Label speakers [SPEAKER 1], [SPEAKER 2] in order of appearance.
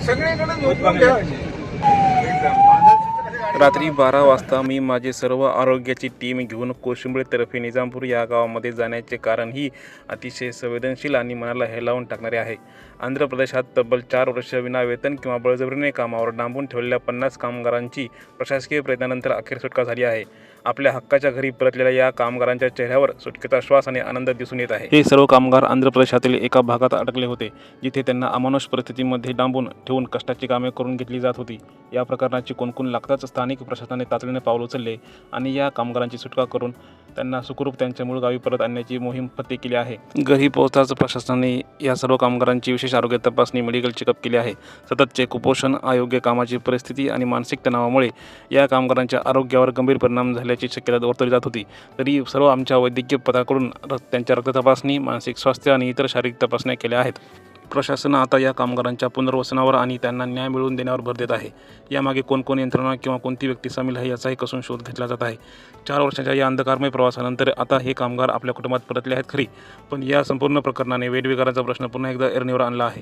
[SPEAKER 1] सगळीकडे झोपून ठेवायचे.
[SPEAKER 2] रात्री 12 वाजता मी माझे सर्व आरोग्याची टीम घेऊन कोशिंबीरतर्फे निजामपूर या गावामध्ये जाण्याचे कारण ही अतिशय संवेदनशील आणि मनाला हेलावून टाकणारे आहे. आंध्र प्रदेशात तब्बल 4 वर्ष विना वेतन किंवा बळजबरीने कामावर डांबून ठेवलेल्या 50 कामगारांची प्रशासकीय प्रयत्नानंतर अखेर सुटका झाली आहे. आपल्या हक्काच्या घरी परतलेल्या या कामगारांच्या चेहऱ्यावर सुटकेचा श्वास आणि आनंद दिसून येत आहे. हे सर्व कामगार आंध्र प्रदेशातील एका भागात अडकले होते, जिथे त्यांना अमानुष परिस्थितीमध्ये डांबून ठेवून कष्टाची कामे करून घेतली जात होती. या प्रकरणाची कुणकुण लागताच स्थानिक प्रशासनाने तातडीने पाऊल उचलले आणि या कामगारांची सुटका करून त्यांना सुखरूप त्यांच्या मूळ गावी परत आणण्याची मोहीम फत्ते केली आहे. घरी पोहोचताच प्रशासनाने या सर्व कामगारांची विशेष आरोग्य तपासणी, मेडिकल चेकअप केले आहे. सततचे कुपोषण, अयोग्य कामाची परिस्थिती आणि मानसिक तणावामुळे या कामगारांच्या आरोग्यावर गंभीर परिणाम झाल्याची शक्यता वर्तवली जात होती. तरी सर्व आमच्या वैद्यकीय पथकाकडून त्यांच्या रक्त तपासणी, मानसिक स्वास्थ्य आणि इतर शारीरिक तपासण्या केल्या आहेत. प्रशासन आता या कामगारांच्या पुनर्वसनावर आणि त्यांना न्याय मिळवून देण्यावर भर देत आहे. यामागे कोण यंत्रणा किंवा कोणती व्यक्ती सामील आहे याचाही कसून शोध घेतला जात आहे. 4 वर्षांच्या या अंधकारमय प्रवासानंतर आता हे कामगार आपल्या कुटुंबात परतले आहेत खरी, पण या संपूर्ण प्रकरणाने वेठबिगाराचा प्रश्न पुन्हा एकदा ऐरणीवर आणला आहे.